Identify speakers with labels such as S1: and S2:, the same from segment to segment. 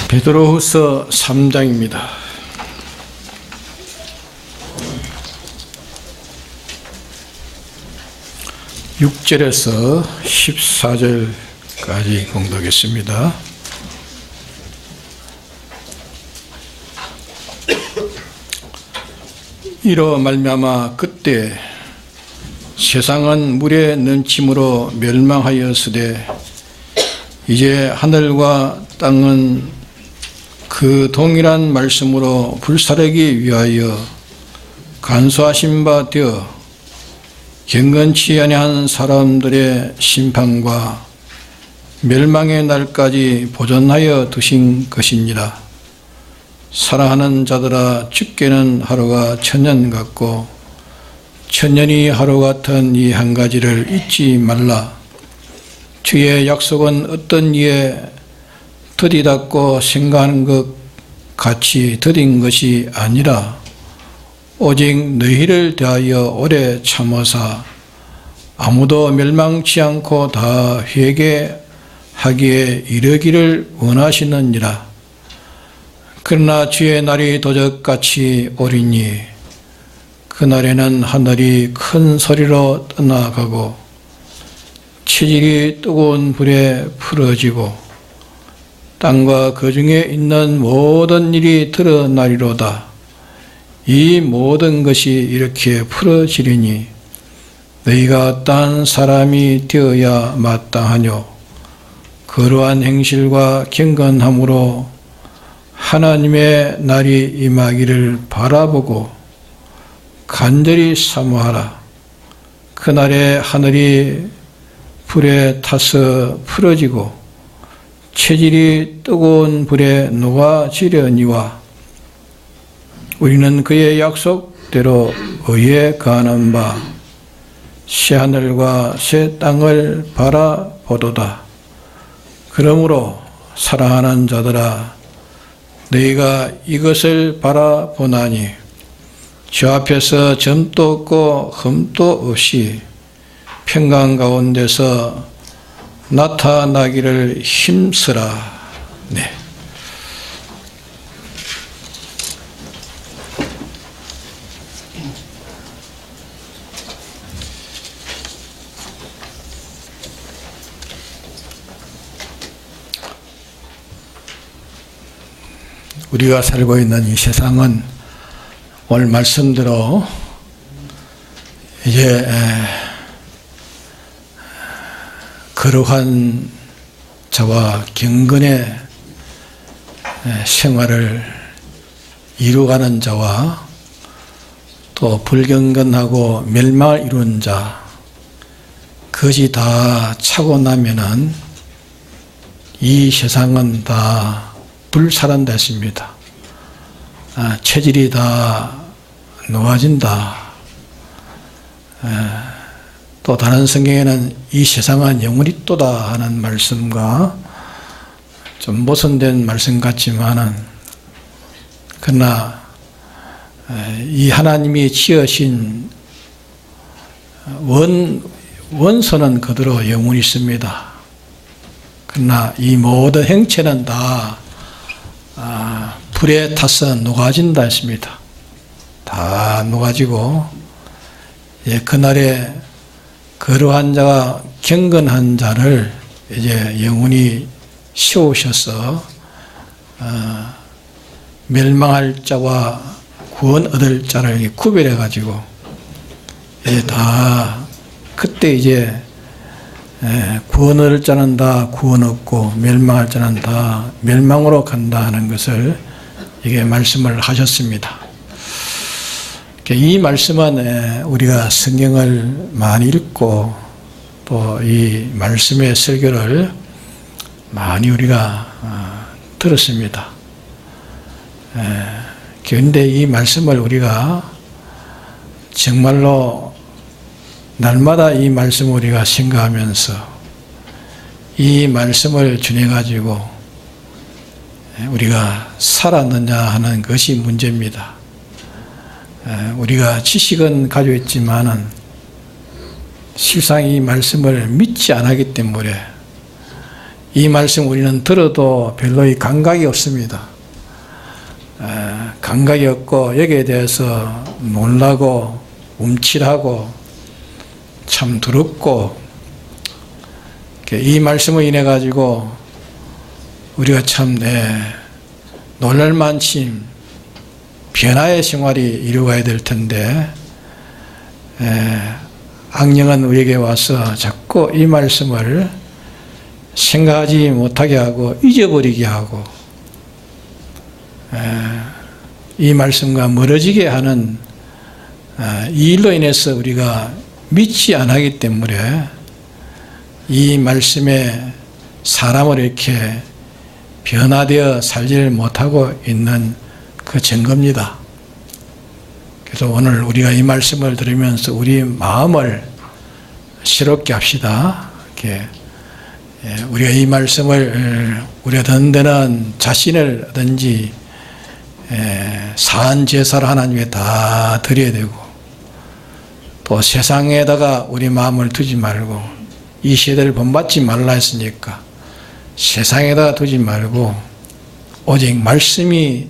S1: 베드로후서 3장입니다. 6절에서 14절까지 공독했습니다. 이로 말미암아 그때 세상은 물의 넘침으로 멸망하였으되 이제 하늘과 땅은 그 동일한 말씀으로 불사르기 위하여 간수하신 바 되어 경건치 아니한 사람들의 심판과 멸망의 날까지 보존하여 두신 것이니라. 사랑하는 자들아, 죽게는 하루가 천년 같고 천년이 하루 같은 이 한 가지를 잊지 말라. 주의 약속은 어떤 이에 더디닫고 생각하는 것 같이 더딘 것이 아니라 오직 너희를 대하여 오래 참으사 아무도 멸망치 않고 다 회개하기에 이르기를 원하시느니라. 그러나 주의 날이 도적같이 오리니 그날에는 하늘이 큰 소리로 떠나가고 체질이 뜨거운 불에 풀어지고 땅과 그 중에 있는 모든 일이 드러나리로다. 이 모든 것이 이렇게 풀어지리니 너희가 어떠한 사람이 되어야 마땅하뇨. 그러한 행실과 경건함으로 하나님의 날이 임하기를 바라보고 간절히 사모하라. 그날에 하늘이 불에 타서 풀어지고 체질이 뜨거운 불에 녹아지려니와 우리는 그의 약속대로 의에 거하는 바 새하늘과 새 땅을 바라보도다. 그러므로 사랑하는 자들아, 너희가 이것을 바라보나니 주 앞에서 점도 없고 흠도 없이 평강 가운데서 나타나기를 힘쓰라. 네. 우리가 살고 있는 이 세상은 오늘 말씀대로 이제 거룩한 자와 경건의 생활을 이루어가는 자와 또 불경건하고 멸망을 이루는 자, 그것이 다 차고 나면은 이 세상은 다 불사른다 했습니다. 체질이 다 놓아진다. 또 다른 성경에는 이 세상은 영원히 있도다 하는 말씀과 좀 모순된 말씀 같지만은 그러나 이 하나님이 지으신 원소는 그대로 영원히 있습니다. 그러나 이 모든 행체는 다 불에 타서 녹아진다 했습니다. 다 녹아지고 그날에 거룩한 자와 경건한 자를 이제 영원히 세우셔서 멸망할 자와 구원 얻을 자를 구별해 가지고 이제 다 그때 이제 구원 얻을 자는 다 구원 얻고 멸망할 자는 다 멸망으로 간다 하는 것을 이게 말씀을 하셨습니다. 이 말씀은 우리가 성경을 많이 읽고 또 이 말씀의 설교를 많이 우리가 들었습니다. 그런데 이 말씀을 우리가 정말로 날마다 이 말씀을 우리가 생각하면서 이 말씀을 준행가지고 우리가 살았느냐 하는 것이 문제입니다. 우리가 지식은 가지고 있지만은 실상 이 말씀을 믿지 않았기 때문에 이 말씀 우리는 들어도 별로 이 감각이 없습니다. 감각이 없고 여기에 대해서 놀라고 움찔하고 참 두렵고, 이 말씀을 인해 가지고 우리가 참 놀랄만침 변화의 생활이 이루어야 될 텐데, 악령은 우리에게 와서 자꾸 이 말씀을 생각하지 못하게 하고 잊어버리게 하고, 이 말씀과 멀어지게 하는 이 일로 인해서 우리가 믿지 않기 때문에 이 말씀에 사람을 이렇게 변화되어 살지를 못하고 있는 그 증거입니다. 그래서 오늘 우리가 이 말씀을 들으면서 우리 마음을 새롭게 합시다. 이렇게 우리가 이 말씀을 우리가 듣는 데는 자신을 하든지 사한 제사를 하나님께 다 드려야 되고, 또 세상에다가 우리 마음을 두지 말고, 이 세대를 본받지 말라 했으니까 세상에다가 두지 말고 오직 말씀이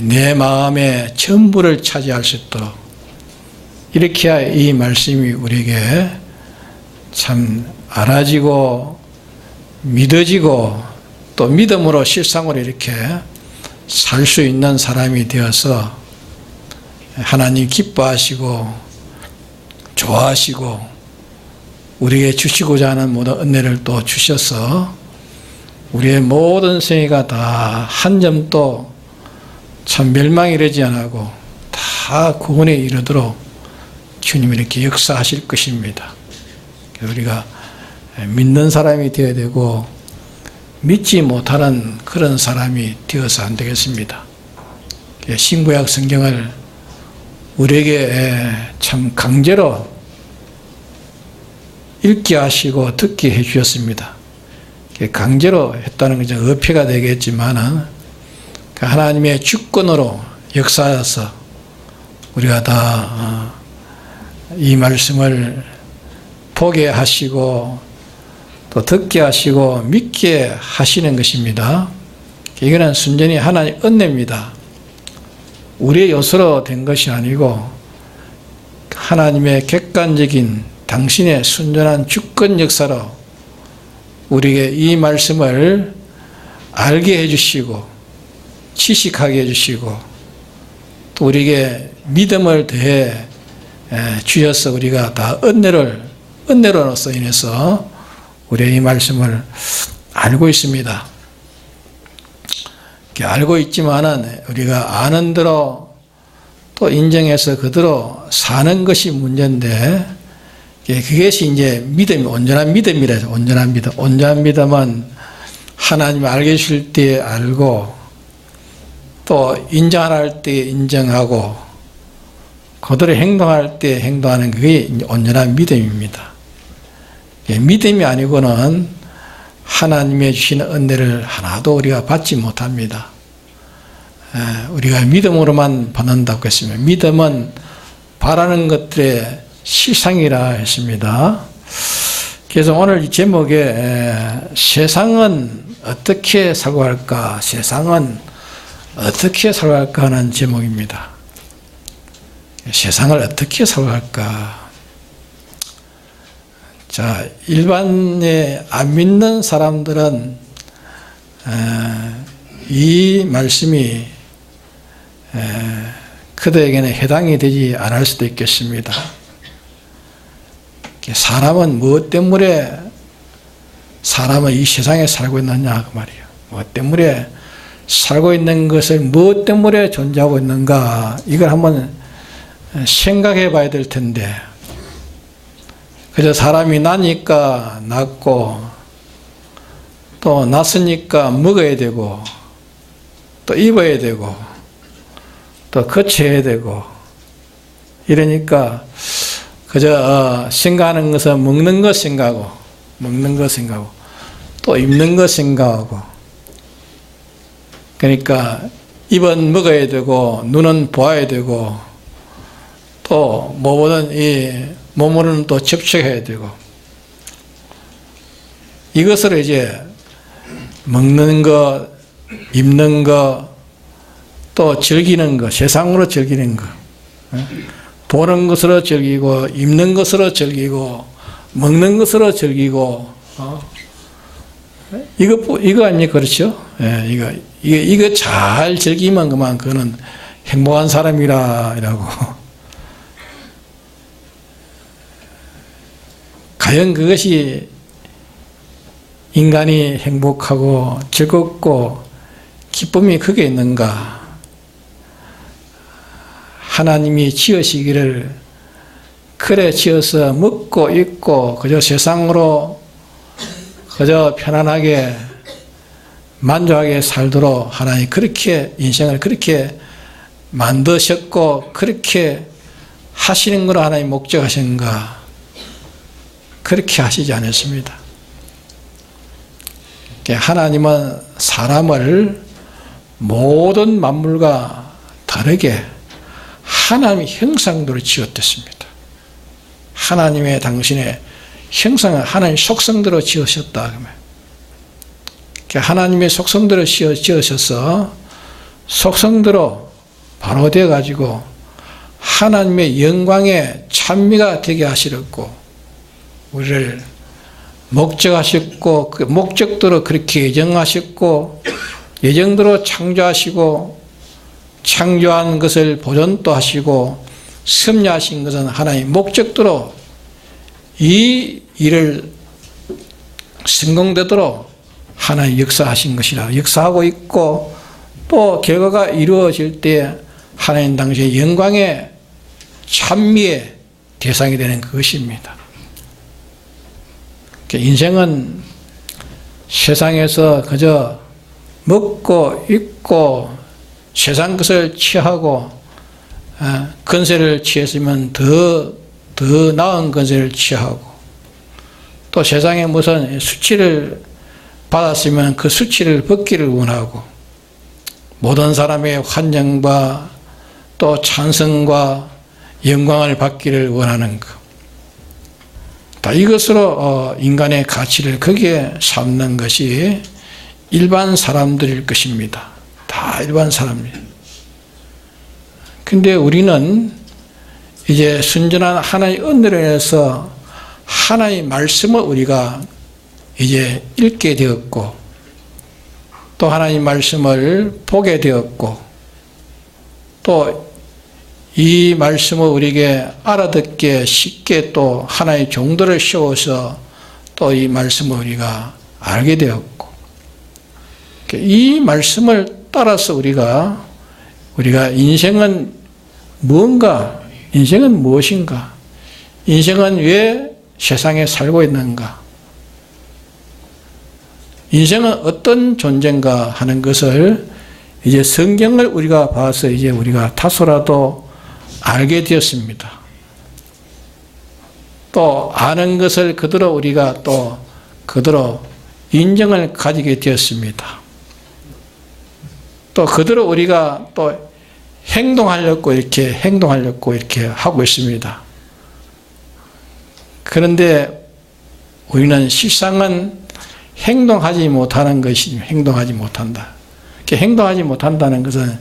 S1: 내 마음의 전부를 차지할 수 있도록, 이렇게 해야 이 말씀이 우리에게 참 알아지고 믿어지고 또 믿음으로 실상으로 이렇게 살 수 있는 사람이 되어서 하나님 기뻐하시고 좋아하시고 우리에게 주시고자 하는 모든 은혜를 또 주셔서 우리의 모든 생애가 다 한 점도 참 멸망이 되지 않고 다 구원에 이르도록 주님이 이렇게 역사하실 것입니다. 우리가 믿는 사람이 되어야 되고 믿지 못하는 그런 사람이 되어서 안 되겠습니다. 신구약 성경을 우리에게 참 강제로 읽게 하시고 듣게 해 주셨습니다. 강제로 했다는 것은 어폐가 되겠지만 하나님의 주권으로 역사하셔서 우리가 다 이 말씀을 보게 하시고 또 듣게 하시고 믿게 하시는 것입니다. 이거는 순전히 하나님의 은혜입니다. 우리의 요소로 된 것이 아니고 하나님의 객관적인 당신의 순전한 주권 역사로 우리에게 이 말씀을 알게 해주시고 지식하게 해주시고 또 우리에게 믿음을 더해 주셔서 우리가 다 은혜로서 인해서 우리의 이 말씀을 알고 있습니다. 알고 있지만은 우리가 아는 대로 또 인정해서 그대로 사는 것이 문제인데, 그것이 이제 믿음이 온전한 믿음이라서 온전한 믿음은 하나님 알게 주실 때 알고 또 인정할 때 인정하고 그대로 행동할 때 행동하는 그게 온전한 믿음입니다. 믿음이 아니고는 하나님의 주시는 은혜를 하나도 우리가 받지 못합니다. 우리가 믿음으로만 받는다고 했습니다. 믿음은 바라는 것들의 실상이라 했습니다. 그래서 오늘 이 제목에 세상은 어떻게 살고 할까? 세상은 어떻게 살고 할까 하는 제목입니다. 세상을 어떻게 살고 할까? 자, 일반에 안 믿는 사람들은 이 말씀이 그들에게는 해당이 되지 않을 수도 있겠습니다. 사람은 무엇 때문에 사람은 이 세상에 살고 있느냐 그 말이에요. 무엇 때문에 살고 있는 것을 무엇 때문에 존재하고 있는가, 이걸 한번 생각해 봐야 될 텐데, 그저 사람이 나니까 낳고 또 낳았으니까 먹어야 되고 또 입어야 되고 또 거쳐야 되고 이러니까 그저 생각하는 것은 먹는 것 생각하고 또 입는 것 생각하고, 그러니까 입은 먹어야 되고 눈은 보아야 되고 또 뭐보든 이 몸으로는 또 접촉해야 되고, 이것을 이제 먹는 거, 입는 거, 또 즐기는 거, 세상으로 즐기는 거. 보는 것으로 즐기고, 입는 것으로 즐기고, 먹는 것으로 즐기고, 이거 아닙니까? 그렇죠? 예, 이거 잘 즐기면 그거는 행복한 사람이라고. 과연 그것이 인간이 행복하고 즐겁고 기쁨이 그게 있는가? 하나님이 지으시기를 그래 지어서 먹고 입고 그저 세상으로 그저 편안하게 만족하게 살도록 하나님 그렇게 인생을 그렇게 만드셨고 그렇게 하시는 거로 하나님 목적하신가? 그렇게 하시지 않았습니다. 하나님은 사람을 모든 만물과 다르게 하나님의 형상대로 지었댔습니다. 하나님의 당신의 형상을 하나님의 속성대로 지으셨다. 하나님의 속성대로 지으셔서 속성대로 바로 되어가지고 하나님의 영광의 찬미가 되게 하시렸고 우리를 목적하셨고 그 목적대로 그렇게 예정하셨고 예정대로 창조하시고 창조한 것을 보존도 하시고 섭리하신 것은 하나님 목적대로 이 일을 성공되도록 하나님 역사하신 것이라 역사하고 있고 또 결과가 이루어질 때 하나님 당시의 영광의 찬미의 대상이 되는 그것입니다. 인생은 세상에서 그저 먹고 입고 세상 것을 취하고 건세를 취했으면 더 나은 건세를 취하고 또 세상에 무슨 수치를 받았으면 그 수치를 벗기를 원하고 모든 사람의 환영과 또 찬성과 영광을 받기를 원하는 것. 다 이것으로 인간의 가치를 거기에 삼는 것이 일반 사람들일 것입니다. 다 일반 사람들. 근데 우리는 이제 순전한 하나님의 은혜로 인해서 하나님의 말씀을 우리가 이제 읽게 되었고 또 하나님의 말씀을 보게 되었고 또 이 말씀을 우리에게 알아듣게 쉽게 또 하나의 종도를 세워서 또 이 말씀을 우리가 알게 되었고 이 말씀을 따라서 우리가 인생은 무엇인가? 인생은 무엇인가? 인생은 왜 세상에 살고 있는가? 인생은 어떤 존재인가 하는 것을 이제 성경을 우리가 봐서 이제 우리가 다소라도 알게 되었습니다. 또 아는 것을 그대로 우리가 또 그대로 인정을 가지게 되었습니다. 또 그대로 우리가 또 행동하려고 이렇게 하고 있습니다. 그런데 우리는 실상은 행동하지 못하는 것이 행동하지 못한다. 이렇게 행동하지 못한다는 것은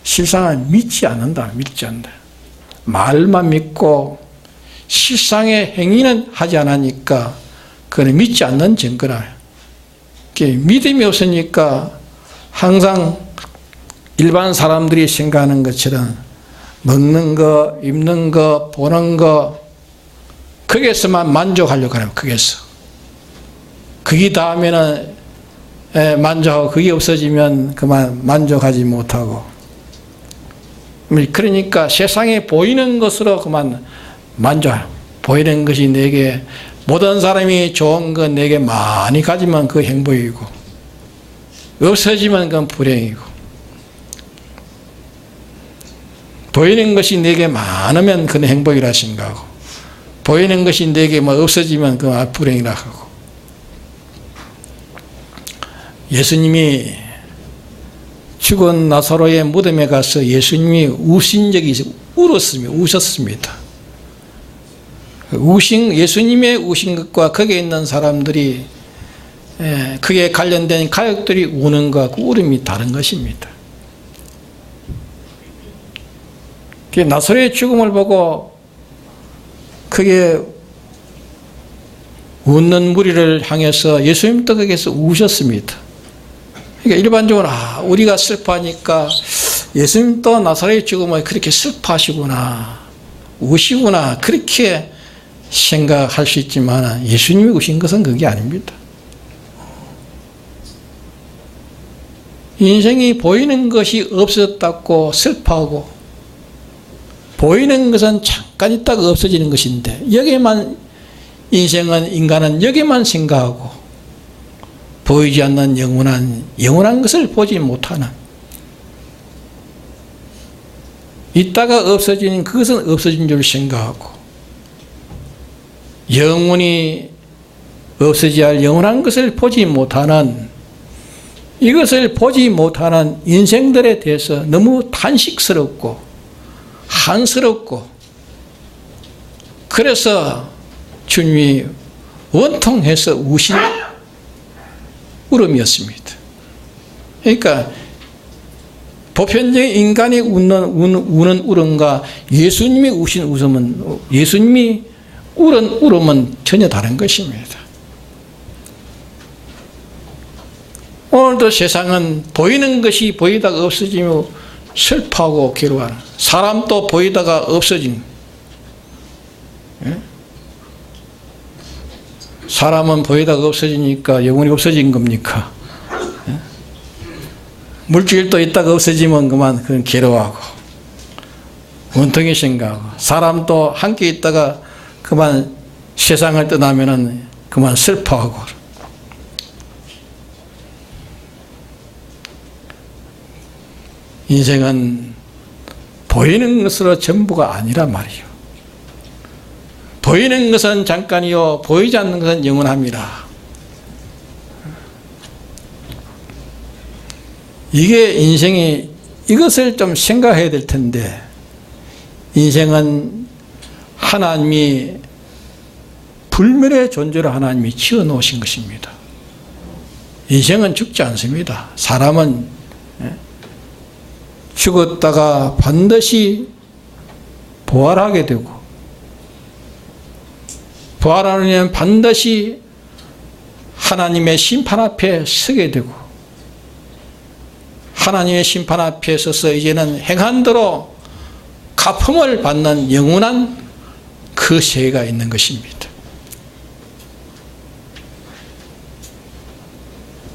S1: 실상은 믿지 않는다. 말만 믿고 실상의 행위는 하지 않으니까 그건 믿지 않는 증거라. 믿음이 없으니까 항상 일반 사람들이 생각하는 것처럼 먹는 거, 입는 거, 보는 거 거기에서만 만족하려고 하는 거기에서. 그게 다음에는 만족하고 그게 없어지면 그만 만족하지 못하고 그러니까 세상에 보이는 것으로 그만 만족해요. 보이는 것이 내게 모든 사람이 좋은 건 내게 많이 가지면 그 행복이고 없어지면 그건 불행이고 보이는 것이 내게 많으면 그건 행복이라 생각하고 보이는 것이 내게 없어지면 그건 불행이라 하고 예수님이 죽은 나사로의 무덤에 가서 예수님이 우신 적이 있어요. 우셨습니다. 예수님의 우신 것과 거기에 있는 사람들이 그게 관련된 가족들이 우는 것과 울음이 다른 것입니다. 나사로의 죽음을 보고 그게 웃는 무리를 향해서 예수님도 거기에서 우셨습니다. 그러니까 일반적으로 우리가 슬퍼하니까 예수님도 나사로의 죽음을 그렇게 슬퍼하시구나, 우시구나, 그렇게 생각할 수 있지만 예수님이 우신 것은 그게 아닙니다. 인생이 보이는 것이 없어졌다고 슬퍼하고 보이는 것은 잠깐 있다가 없어지는 것인데 여기에만 인간은 여기만 생각하고 보이지 않는 영원한 것을 보지 못하는, 있다가 없어지는 그것은 없어진 줄 생각하고 영원히 없어져야 할 영원한 것을 보지 못하는, 이것을 보지 못하는 인생들에 대해서 너무 탄식스럽고 한스럽고, 그래서 주님이 원통해서 우신 울음이었습니다. 그러니까 보편적인 인간이 우는 울음과 예수님이 우신 웃음은, 예수님이 울은 울음은 전혀 다른 것입니다. 오늘도 세상은 보이는 것이 보이다가 없어지며 슬퍼하고 괴로워하는, 사람도 보이다가 없어진, 사람은 보이다가 없어지니까 영원히 없어진 겁니까? 물질도 있다가 없어지면 그만 그건 괴로워하고 원통이 생각하고, 사람도 함께 있다가 그만 세상을 떠나면은 그만 슬퍼하고. 인생은 보이는 것으로 전부가 아니란 말이요. 보이는 것은 잠깐이요, 보이지 않는 것은 영원합니다. 이게 인생이, 이것을 좀 생각해야 될 텐데, 인생은 하나님이 불멸의 존재로 하나님이 지어 놓으신 것입니다. 인생은 죽지 않습니다. 사람은 죽었다가 반드시 부활하게 되고, 부활하면 반드시 하나님의 심판 앞에 서게 되고, 하나님의 심판 앞에 서서 이제는 행한 대로 갚음을 받는 영원한 그 세계가 있는 것입니다.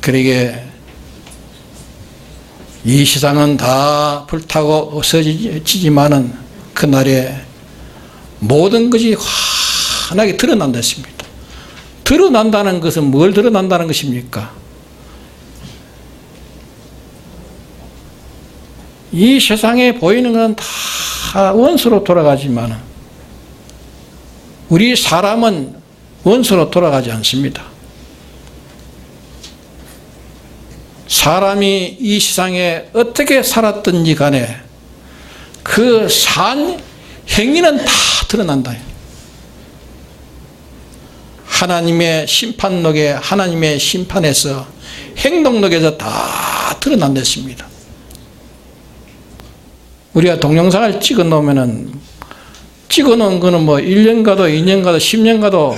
S1: 그러게 이 세상은 다 불타고 없어지지만은 그날에 모든 것이 환하게 드러난다 했습니다. 드러난다는 것은 뭘 드러난다는 것입니까? 이 세상에 보이는 건 다 원수로 돌아가지만 우리 사람은 원수로 돌아가지 않습니다. 사람이 이 세상에 어떻게 살았든지 간에 그 산 행위는 다 드러난다. 하나님의 심판록에, 하나님의 심판에서, 행동록에서 다 드러난댔습니다. 우리가 동영상을 찍어 놓으면은, 찍어 놓은 거는 뭐 1년 가도 2년 가도 10년 가도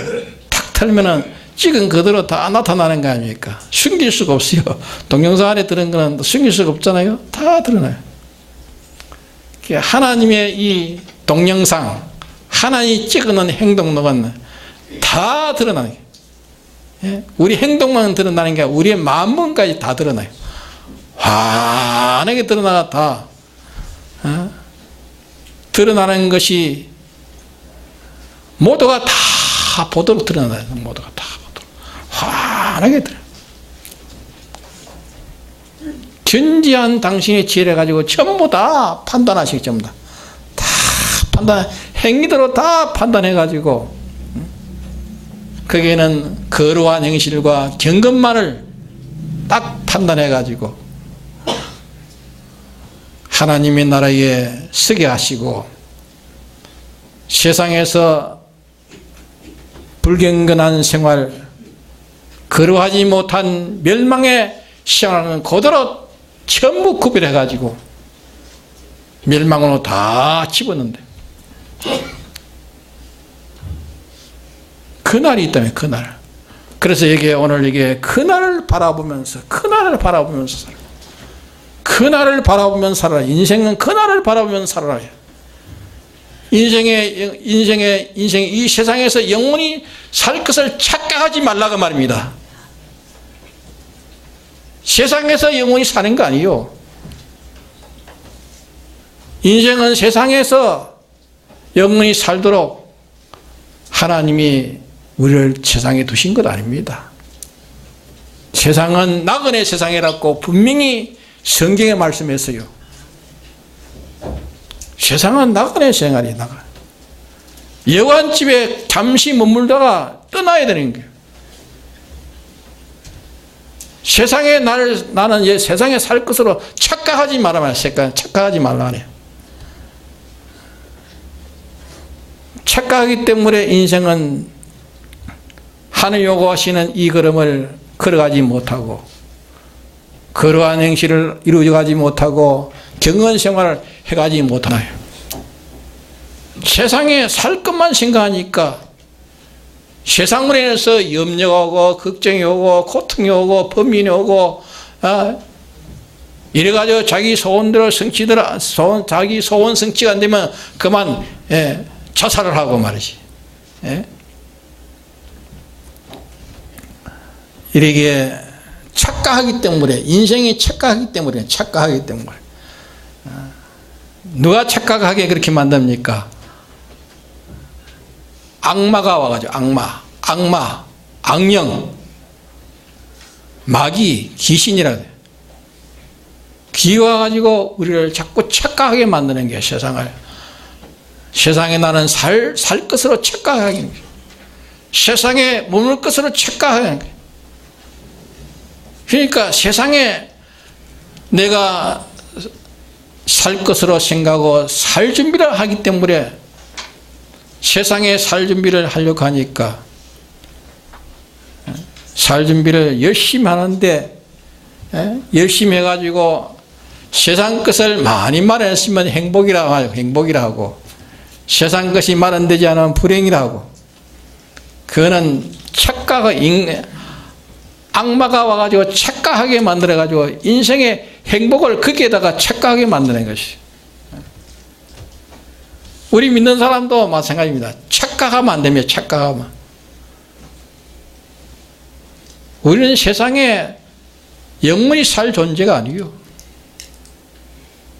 S1: 탁 틀면은 찍은 그대로 다 나타나는 거 아닙니까? 숨길 수가 없어요. 동영상 안에 들은 거는 숨길 수가 없잖아요. 다 드러나요. 하나님의 이 동영상, 하나님이 찍어놓은 행동록은 다 드러나는 거예요. 우리 행동만 드러나는 게 아니라 우리의 마음까지 다 드러나요. 환하게 드러나가 다 드러나는 것이 모두가 다 보도록 드러나요. 모두가 다 보도록 환하게 드러나요. 전지한 당신의 지혜를 가지고 전부 다 판단하시기, 전부 다 판단, 행위대로 다 판단해가지고 거기에는 거룩한 행실과 경건만을 딱 판단해가지고 하나님의 나라에 서게 하시고, 세상에서 불경건한 생활, 그러하지 못한 멸망의 시장은 그대로 전부 구별해가지고 멸망으로 다 집었는데, 그날이 있다면 그날. 그래서 이게 오늘 이게 그날을 바라보면서 살아. 그날을 바라보면서 살아라. 인생은 그날을 바라보면서 살아라. 인생의 이 세상에서 영원히 살 것을 착각하지 말라고 말입니다. 세상에서 영원히 사는 거 아니에요. 인생은 세상에서 영원히 살도록 하나님이 우리를 세상에 두신 것 아닙니다. 세상은 나그네 세상이라고 분명히 성경에 말씀했어요. 세상은 나그네 생활이 나가. 여관집에 잠시 머물다가 떠나야 되는 거예요. 세상에 나는 세상에 살 것으로 착각하지 말라 말이야. 착각하지 말라 그래요. 착각하기 때문에 인생은 하늘 요구하시는 이 걸음을 걸어가지 못하고, 그러한 행실을 이루어가지 못하고 경건 생활을 해가지 못하나요? 세상에 살 것만 생각하니까 세상으로 인해서 염려가 오고 걱정이 오고 고통이 오고 범민이 오고 이래가지고 자기 소원대로 자기 소원 성취가 안 되면 그만 자살을 하고 말이지. 이렇게 착각하기 때문에, 인생이 착각하기 때문에 누가 착각하게 그렇게 만듭니까? 악마가 와가지고, 악령, 마귀, 귀신이라 그래요. 귀 와가지고 우리를 자꾸 착각하게 만드는 게 세상에 나는 살 것으로 착각하게 하는 거예요. 세상에 머물 것으로 착각하는 거예요. 그러니까 세상에 내가 살 것으로 생각하고 살 준비를 하기 때문에 세상에 살 준비를 하려고 하니까 살 준비를 열심히 하는데, 열심히 해가지고 세상 것을 많이 마련했으면 행복이라 하고 세상 것이 마련되지 않으면 불행이라 하고, 그거는 악마가 와가지고 착각하게 만들어가지고 인생의 행복을 거기에다가 착각하게 만드는 것이. 우리 믿는 사람도 마찬가지입니다. 착각하면 안 됩니다. 착각하면. 우리는 세상에 영원히 살 존재가 아니에요.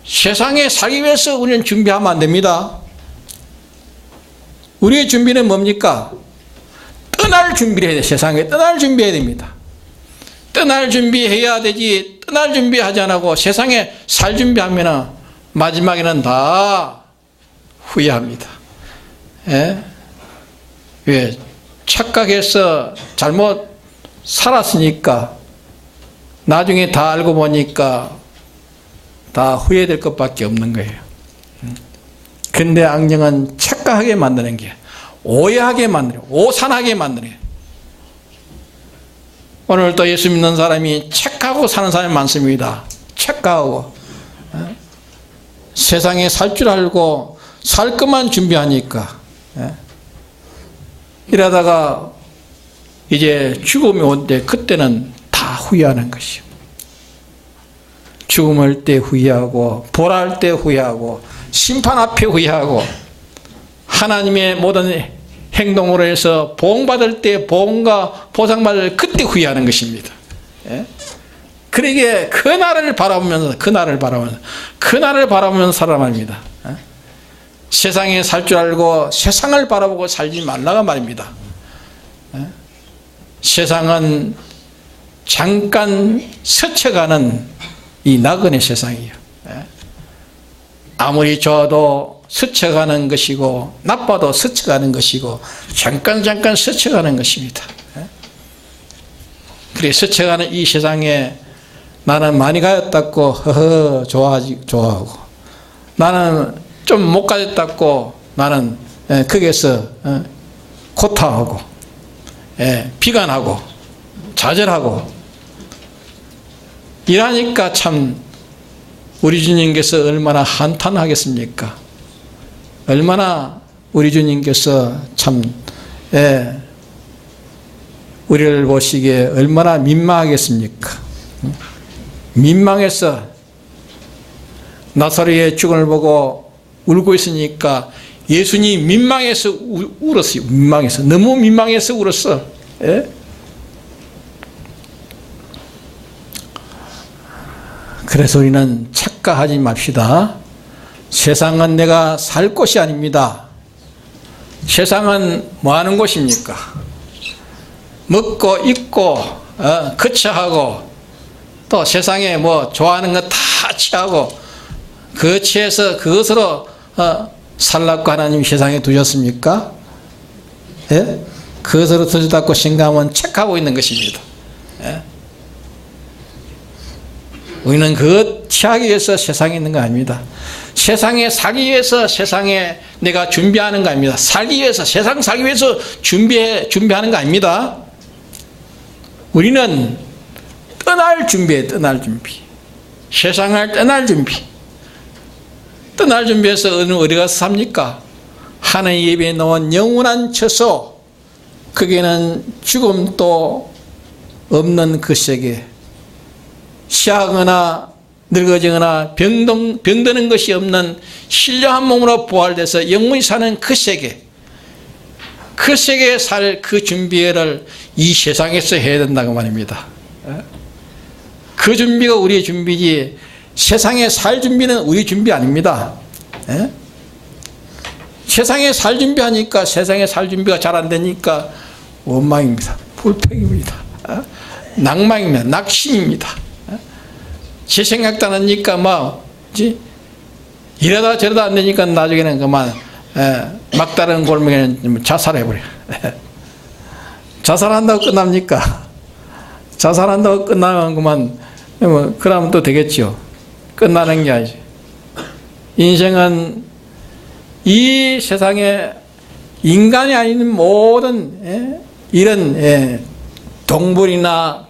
S1: 세상에 살기 위해서 우리는 준비하면 안 됩니다. 우리의 준비는 뭡니까? 떠날 준비를 해야 돼. 세상에 떠날 준비해야 됩니다. 떠날 준비해야 되지, 떠날 준비하지 않고 세상에 살 준비하면 마지막에는 다 후회합니다. 왜? 착각해서 잘못 살았으니까 나중에 다 알고 보니까 다 후회될 것밖에 없는 거예요. 근데 악령은 착각하게 만드는 게, 오해하게 만드는, 오산하게 만드는 거예요. 오늘도 예수 믿는 사람이 착각하고 사는 사람이 많습니다. 착각하고 세상에 살 줄 알고 살 것만 준비하니까 이러다가 이제 죽음이 온때 그때는 다 후회하는 것이요. 죽음을 때 후회하고 보랄 때 후회하고 심판 앞에 후회하고 하나님의 모든 행동으로 해서 보응받을 때 보응과 보상받을 그때 후회하는 것입니다. 그러기에 그날을 바라보면서 살아갑니다. 세상에 살 줄 알고 세상을 바라보고 살지 말라가 말입니다. 세상은 잠깐 스쳐가는 이 나그네 세상이에요. 아무리 좋아도 스쳐가는 것이고 나빠도 스쳐가는 것이고 잠깐 스쳐가는 것입니다. 그래 스쳐가는 이 세상에 나는 많이 가졌다고 허허 좋아하고 나는 좀 못 가졌다고 나는 거기에서 고타하고 비관하고 좌절하고 이러니까 참 우리 주님께서 얼마나 한탄하겠습니까? 얼마나 우리 주님께서 참 우리를 보시기에 얼마나 민망하겠습니까? 민망해서 나사로의 죽음을 보고 울고 있으니까 예수님이 민망해서 울었어요. 민망해서. 너무 민망해서 울었어. 예? 그래서 우리는 착각하지 맙시다. 세상은 내가 살 곳이 아닙니다. 세상은 뭐 하는 곳입니까? 먹고 입고 거처하고 또 세상에 뭐 좋아하는 거 다 취하고 그 취해서 그것으로 살라고 하나님 세상에 두셨습니까? 예? 그것으로 두셨다고 생각하면 착하고 있는 것입니다. 예? 우리는 그것 취하기 위해서 세상에 있는 거 아닙니다. 세상에 살기 위해서 세상에 내가 준비하는 거 아닙니다. 살기 위해서, 세상 살기 위해서 준비하는 거 아닙니다. 우리는 떠날 준비에 떠날 준비. 세상을 떠날 준비. 떠날 준비해서 어디 가서 삽니까? 하나님 예배에 놓은 영원한 처소. 거기에는 죽음도 없는 그 세계. 시하거나 늙어지거나 병드는 것이 없는 신령한 몸으로 부활돼서 영원히 사는 그 세계. 그 세계에 살 그 준비를 이 세상에서 해야 된다고 말입니다. 그 준비가 우리의 준비지 세상에 살 준비는 우리 준비 아닙니다. 세상에 살 준비하니까 세상에 살 준비가 잘 안 되니까 원망입니다. 불평입니다. 낭망입니다. 낙심입니다. 제 생각도 안 하니까 이러다 저러다 안 되니까 나중에는 그만 막다른 골목에는 자살해버려. 자살한다고 끝납니까? 자살한다고 끝나면 그만 그러면 또 되겠죠. 끝나는 게 아니지. 인생은 이 세상에 인간이 아닌 모든 이런 동물이나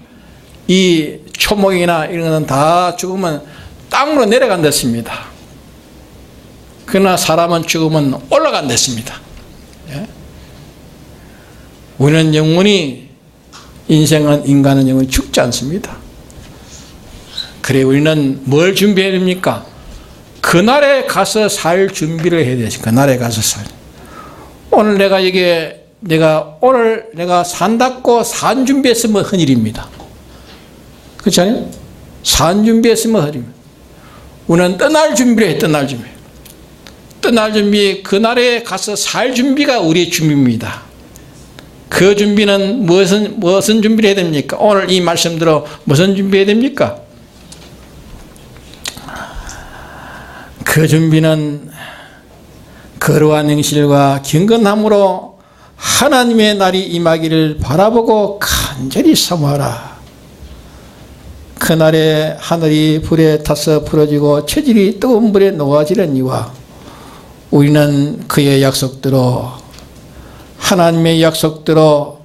S1: 이 초목이나 이런 것은 다 죽으면 땅으로 내려간댔습니다. 그러나 사람은 죽으면 올라간댔습니다. 우리는 영원히 인간은 영원히 죽지 않습니다. 그래 우리는 뭘 준비해야 됩니까? 그날에 가서 살 준비를 해야 되지. 그날에 가서 살. 오늘 오늘 내가 산다고 산 준비했으면 헌일입니다. 그렇지 않아요? 산 준비했으면 헌일입니다. 우리는 떠날 준비를 해. 떠날 준비. 떠날 준비, 그날에 가서 살 준비가 우리의 준비입니다. 그 준비는 무슨 준비를 해야 됩니까? 오늘 이 말씀대로 무슨 준비해야 됩니까? 그 준비는 거룩한 행실과 경건함으로 하나님의 날이 임하기를 바라보고 간절히 사모하라. 그날에 하늘이 불에 타서 부러지고 체질이 뜨거운 불에 녹아지려니와 우리는 그의 약속대로 하나님의 약속대로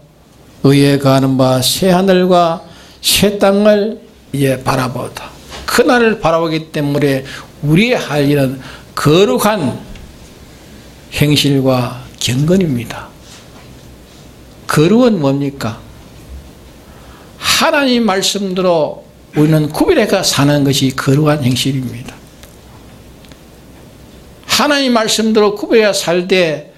S1: 의에 거하는 바 새 하늘과 새 땅을 바라보다. 그날을 바라보기 때문에 우리의 할 일은 거룩한 행실과 경건입니다. 거룩은 뭡니까? 하나님 말씀대로 우리는 구별해가 사는 것이 거룩한 행실입니다. 하나님 말씀대로 구별해가 살 때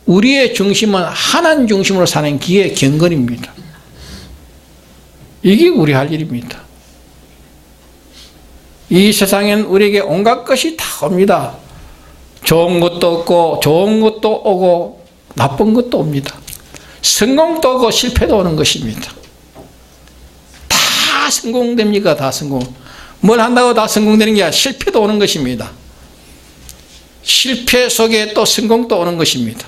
S1: 우리의 중심은 하나님 중심으로 사는 게 경건입니다. 이게 우리 할 일입니다. 이 세상엔 우리에게 온갖 것이 다 옵니다. 좋은 것도 없고 좋은 것도 오고 나쁜 것도 옵니다. 성공도 오고 실패도 오는 것입니다. 다 성공됩니까? 다 성공. 뭘 한다고 다 성공되는 게 아니라 실패도 오는 것입니다. 실패 속에 또 성공도 오는 것입니다.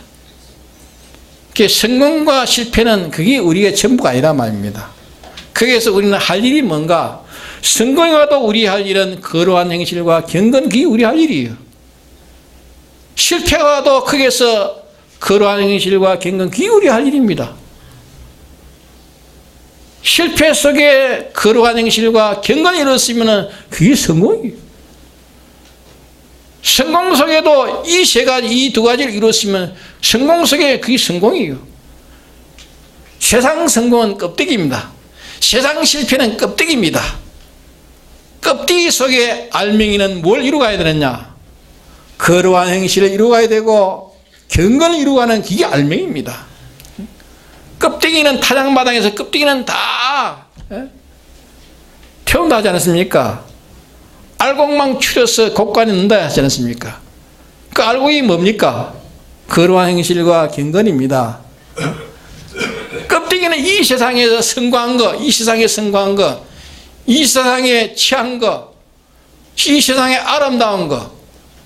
S1: 성공과 실패는 그게 우리의 전부가 아니라 말입니다. 거기에서 우리는 할 일이 뭔가? 성공이 와도 우리 할 일은 거룩한 행실과 경건, 그게 우리 할 일이에요. 실패가 와도 거기에서 거룩한 행실과 경건, 그게 우리 할 일입니다. 실패 속에 거룩한 행실과 경건이 이루어지면 그게 성공이에요. 성공 속에도 이 세 가지, 이 두 가지를 이루었으면 성공 속에 그게 성공이에요. 세상 성공은 껍데기입니다. 세상 실패는 껍데기입니다. 껍데기 속에 알맹이는 뭘 이루어가야 되느냐? 거룩한 행실을 이루어가야 되고 경건을 이루어가는 그게 알맹이입니다. 껍데기는 타작마당에서 껍데기는 다 태운다 하지 않았습니까? 알곡만 추려서 곡간에 넣는다 하지 않았습니까? 그 알곡이 뭡니까? 거룩한 행실과 경건입니다. 껍데기는 이 세상에서 성공한 거, 이 세상에 성공한 거, 이 세상에 취한 거, 이 세상에 아름다운 거,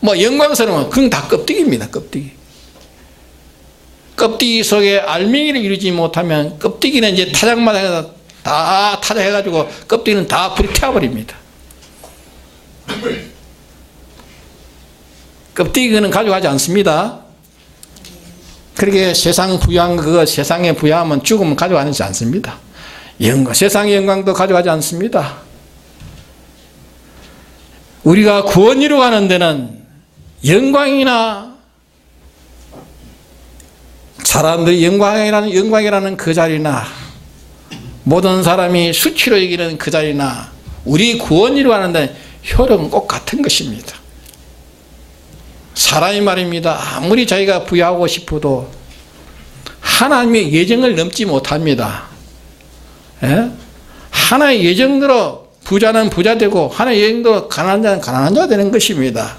S1: 뭐 영광스러운 거, 그건 다 껍데기입니다. 껍데기. 껍데기 속에 알맹이를 이루지 못하면 껍데기는 이제 타작마당에서 다 타작해가지고 껍데기는 다 불이 태워버립니다. 껍데기는 가져가지 않습니다. 그렇게 세상 부유한 거, 세상에 부유하면 죽으면 가져가지 않습니다. 영광, 세상의 영광도 가져가지 않습니다. 우리가 구원 이루어가는 데는 영광이나 사람들이 영광이라는 그 자리나 모든 사람이 수치로 여기는 그 자리나 우리 구원 이루어가는 데는 효력은 꼭 같은 것입니다. 사람이 말입니다. 아무리 자기가 부유하고 싶어도 하나님의 예정을 넘지 못합니다. 예? 하나의 예정대로 부자는 부자 되고 하나의 예정대로 가난한 자는 가난한 자가 되는 것입니다.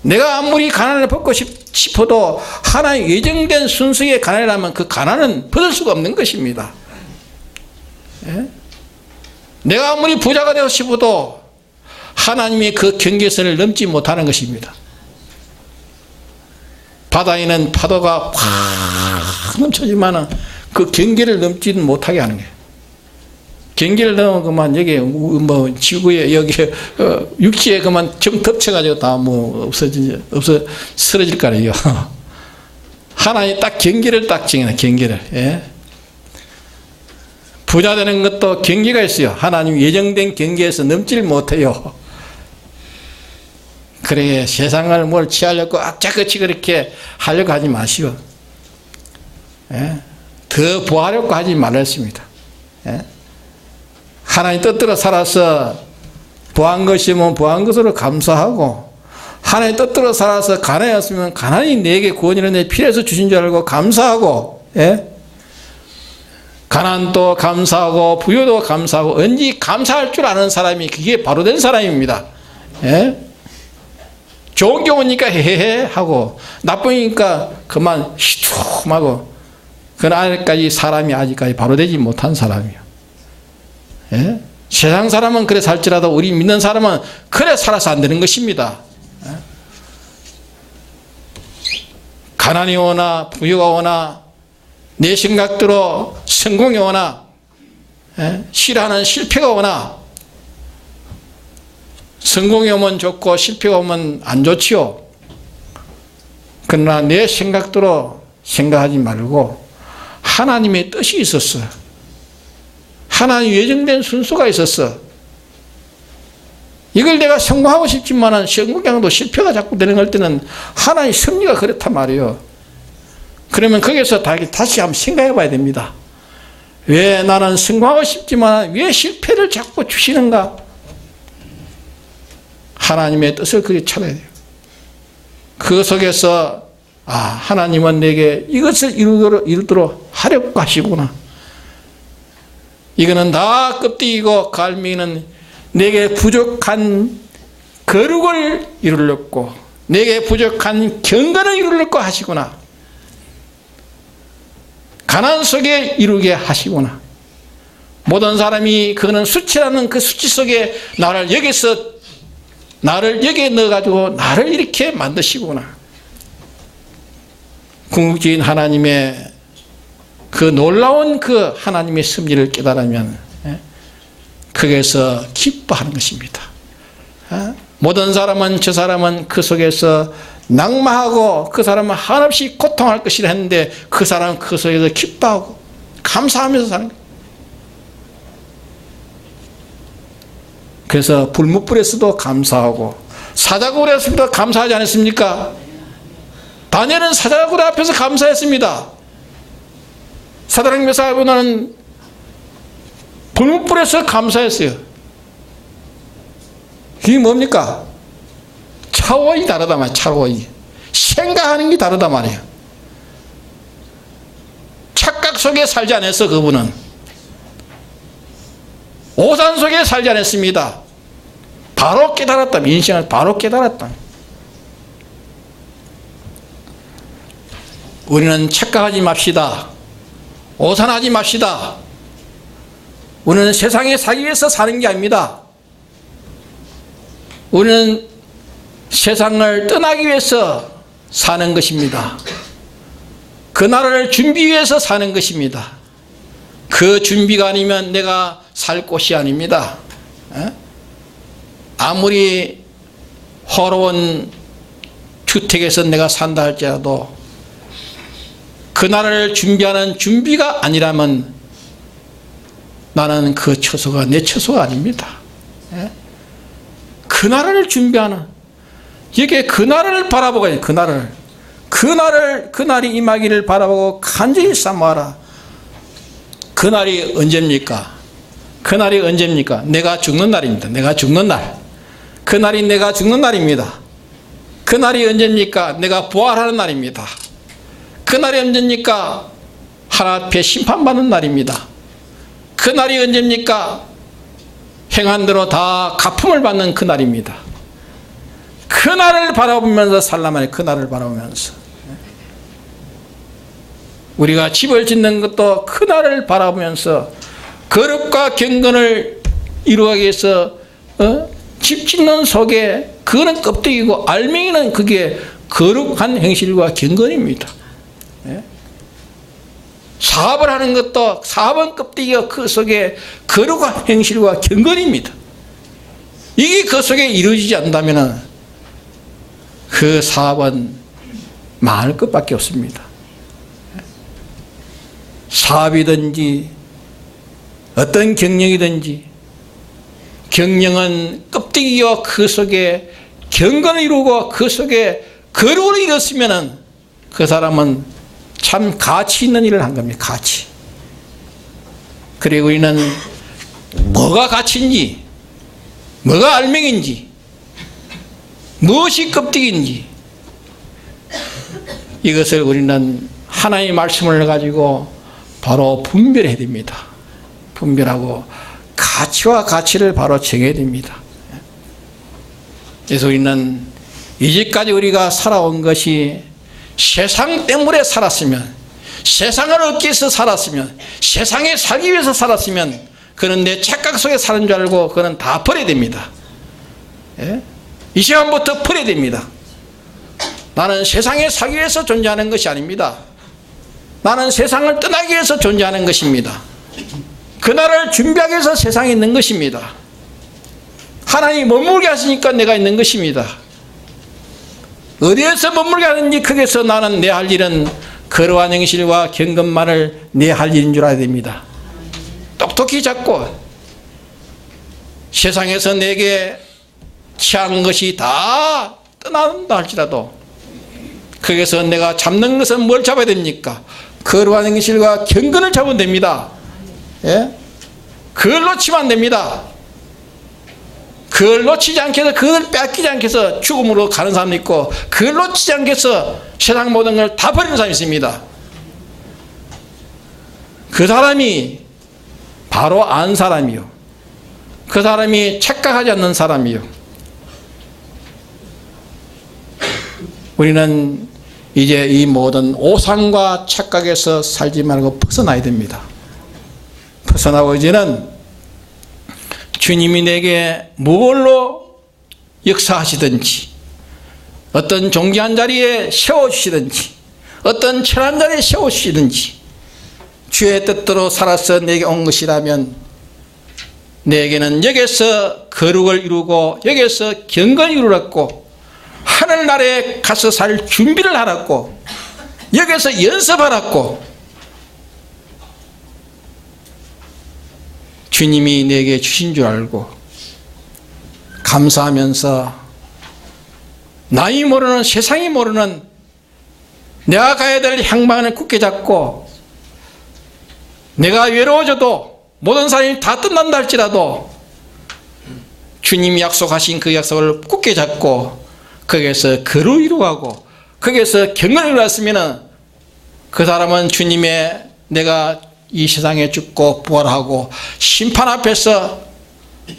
S1: 내가 아무리 가난을 벗고 싶어도 하나의 예정된 순수의 가난이라면 그 가난은 벗을 수가 없는 것입니다. 예? 내가 아무리 부자가 되고 싶어도 하나님의 그 경계선을 넘지 못하는 것입니다. 바다에는 파도가 확 넘쳐지만 그 경계를 넘지는 못하게 하는 거예요. 경계를 넘으면 그만 여기 뭐 지구에 여기 육지에 그만 정 덮쳐가지고 다 뭐 쓰러질 거예요. 하나님 딱 경계를 딱 정해놔. 경계를. 예? 부자 되는 것도 경계가 있어요. 하나님 예정된 경계에서 넘지를 못해요. 그래 세상을 뭘 취하려고 악착같이 그렇게 하려고 하지 마시오. 예? 더 부하려고 하지 말았습니다. 예? 하나님 뜻대로 살아서 부한 것이면 부한 것으로 감사하고 하나님 뜻대로 살아서 가난했으면 가난이 내게 구원이라 내 필요해서 주신 줄 알고 감사하고 예? 가난도 감사하고 부유도 감사하고 언제 감사할 줄 아는 사람이 그게 바로 된 사람입니다. 예? 좋은 경우니까 헤헤 하고 나쁘니까 그만 시툼하고 그건 아직까지 사람이 아직까지 바로 되지 못한 사람이요. 예? 세상 사람은 그래 살지라도 우리 믿는 사람은 그래 살아서 안 되는 것입니다. 예? 가난이 오나 부유가 오나 내 생각대로 성공이 오나 예? 싫어하는 실패가 오나 성공이 오면 좋고 실패가 오면 안 좋지요. 그러나 내 생각대로 생각하지 말고 하나님의 뜻이 있었어. 하나님 예정된 순서가 있었어. 이걸 내가 성공하고 싶지만은 성공도 실패가 자꾸 되는 걸 때는 하나님 섭리가 그렇단 말이에요. 그러면 거기서 다시 한번 생각해 봐야 됩니다. 왜 나는 성공하고 싶지만 왜 실패를 자꾸 주시는가? 하나님의 뜻을 그렇게 찾아야 돼요. 그 속에서 하나님은 내게 이것을 이루도록 하려고 하시구나. 이거는 다 껍데기고 갈미는 내게 부족한 거룩을 이루려고 내게 부족한 경건을 이루려고 하시구나. 가난 속에 이루게 하시구나. 모든 사람이 그는 수치라는 그 수치 속에 나를 여기에 넣어가지고 나를 이렇게 만드시구나. 궁극적인 하나님의 그 놀라운 그 하나님의 섭리를 깨달으면 거기에서 기뻐하는 것입니다. 모든 사람은 저 사람은 그 속에서 낙마하고 그 사람은 한없이 고통할 것이라 했는데 그 사람은 그 속에서 기뻐하고 감사하면서 사는 거예요. 그래서 불뭇불에서도 감사하고 사자굴에서도 감사하지 않았습니까? 다니엘은 사자굴 앞에서 감사했습니다. 사드락 메삭 아베고나는 불뭇불에서 감사했어요. 이게 뭡니까? 차원이 다르다 말이에요. 차원이. 생각하는 게 다르다 말이에요. 착각 속에 살지 않았어. 그분은 오산 속에 살지 않았습니다. 바로 깨달았다. 인생을 바로 깨달았다. 우리는 착각하지 맙시다. 오산하지 맙시다. 우리는 세상에 살기 위해서 사는 게 아닙니다. 우리는 세상을 떠나기 위해서 사는 것입니다. 그 나라를 준비 위해서 사는 것입니다. 그 준비가 아니면 내가 살 곳이 아닙니다. 아무리 호로운 주택에서 내가 산다 할지라도 그 나라를 준비하는 준비가 아니라면 나는 그 처소가 내 처소가 아닙니다. 그 나라를 준비하는, 이게 그 나라를 바라보고 있는, 그 날이 임하기를 바라보고 간절히 사모하라. 그 날이 언제입니까? 그 날이 언제입니까? 내가 죽는 날입니다. 내가 죽는 날. 그 날이 내가 죽는 날입니다. 그 날이 언제입니까? 내가 부활하는 날입니다. 그 날이 언제입니까? 하나님 앞에 심판받는 날입니다. 그 날이 언제입니까? 행한 대로 다 갚음을 받는 그 날입니다. 그 날을 바라보면서 살라면 그 날을 바라보면서 우리가 집을 짓는 것도 그 날을 바라보면서 거룩과 경건을 이루기 위해서 집 짓는 속에 그거는 껍데기고 알맹이는 그게 거룩한 행실과 경건입니다. 사업을 하는 것도 사업은 껍데기가 그 속에 거룩한 행실과 경건입니다. 이게 그 속에 이루어지지 않는다면 그 사업은 망할 것밖에 없습니다. 사업이든지 어떤 경영이든지 경영은 껍데기와 그 속에 경건을 이루고 그 속에 거룩을 이뤘으면 그 사람은 참 가치 있는 일을 한 겁니다. 가치. 그리고 우리는 뭐가 가치인지, 뭐가 알맹인지, 무엇이 껍데기인지 이것을 우리는 하나님의 말씀을 가지고 바로 분별해야 됩니다. 분별하고 가치와 가치를 바로 정해야 됩니다. 그래서 우리는 이제까지 우리가 살아온 것이 세상 때문에 살았으면, 세상을 얻기 위해서 살았으면, 세상에 살기 위해서 살았으면 그는 내 착각 속에 사는 줄 알고 그는 다 버려야 됩니다. 이 시간부터 버려야 됩니다. 나는 세상에 살기 위해서 존재하는 것이 아닙니다. 나는 세상을 떠나기 위해서 존재하는 것입니다. 그날을 준비하기 위해서 세상에 있는 것입니다. 하나님이 머물게 하시니까 내가 있는 것입니다. 어디에서 머물게 하는지 거기서 나는 내 할 일은 거룩한 행실과 경건만을 내 할 일인 줄 알아야 됩니다. 똑똑히 잡고 세상에서 내게 취한 것이 다 떠난다 할지라도 거기서 내가 잡는 것은 뭘 잡아야 됩니까? 거룩한 행실과 경건을 잡으면 됩니다. 그걸 놓치면 안 됩니다. 그걸 놓치지 않게 해서, 그걸 뺏기지 않게 해서 죽음으로 가는 사람도 있고, 그걸 놓치지 않게 해서 세상 모든 걸 다 버리는 사람이 있습니다. 그 사람이 바로 안 사람이요. 그 사람이 착각하지 않는 사람이요. 우리는 이제 이 모든 오상과 착각에서 살지 말고 벗어나야 됩니다. 벗어나고 이제는 주님이 내게 무엇로 역사하시든지, 어떤 존귀한 자리에 세워주시든지, 어떤 천한 자리에 세워주시든지 주의 뜻대로 살아서 내게 온 것이라면 내게는 여기서 거룩을 이루고 여기서 경건을 이루었고 하늘나라에 가서 살 준비를 하라고, 여기서 연습하라고 주님이 내게 주신 줄 알고 감사하면서 나이 모르는, 세상이 모르는 내가 가야 될 향방을 굳게 잡고, 내가 외로워져도 모든 사람이 다 끝난다 할지라도 주님이 약속하신 그 약속을 굳게 잡고 거기에서 거루 이루어가고 거기에서 경건을 이루었으면 그 사람은 주님의, 내가 이 세상에 죽고 부활하고 심판 앞에서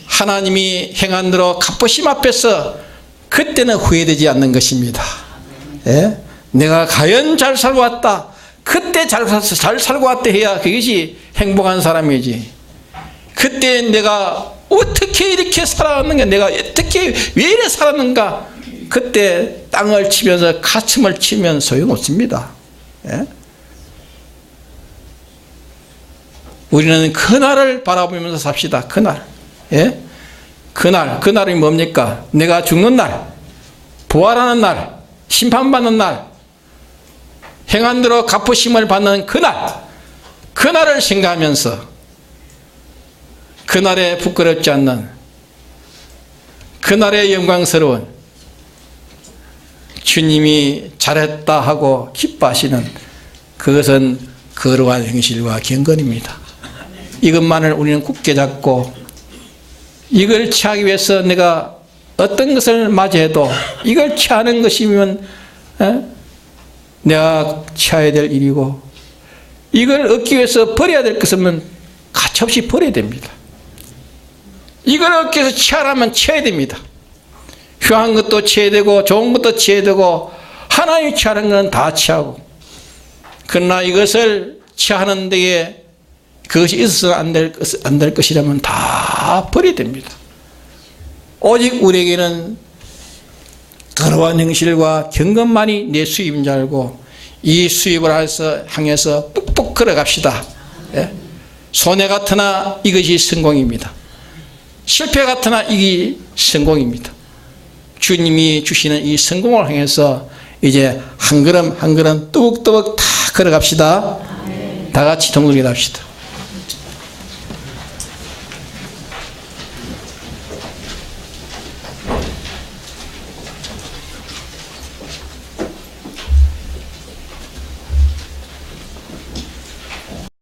S1: 하나님이 행한 대로 갚으심 앞에서 그때는 후회되지 않는 것입니다. 예? 내가 과연 잘 살고 왔다, 그때 잘 살고 왔다 해야 그것이 행복한 사람이지. 그때 내가 어떻게 이렇게 살아왔는가, 내가 어떻게 왜 이래 살았는가, 그때 땅을 치면서 가슴을 치면 소용없습니다. 예? 우리는 그날을 바라보면서 삽시다. 그날. 예? 그날이 뭡니까? 내가 죽는 날, 부활하는 날, 심판받는 날, 행한 대로 갚으심을 받는 그날을 생각하면서 그날에 부끄럽지 않는, 그날에 영광스러운, 주님이 잘했다 하고 기뻐하시는, 그것은 거룩한 행실과 경건입니다. 이것만을 우리는 굳게 잡고, 이걸 취하기 위해서 내가 어떤 것을 맞이해도 이걸 취하는 것이면 내가 취해야 될 일이고, 이걸 얻기 위해서 버려야 될 것은 가차없이 버려야 됩니다. 이걸 얻기 위해서 취하라면 취해야 됩니다. 흉한 것도 취해야 되고 좋은 것도 취해야 되고 하나님이 취하는 것은 다 취하고, 그러나 이것을 취하는 데에 그것이 있어서 안 될 것이라면 다 버려야 됩니다. 오직 우리에게는 더러운 행실과 경건만이 내 수입인 줄 알고 이 수입을 향해서 뿍뿍 걸어갑시다. 예? 손해 같으나 이것이 성공입니다. 실패 같으나 이게 성공입니다. 주님이 주시는 이 성공을 향해서 이제 한 걸음 한 걸음 뚜벅뚜벅 다 걸어갑시다. 다 같이 동동이 합시다.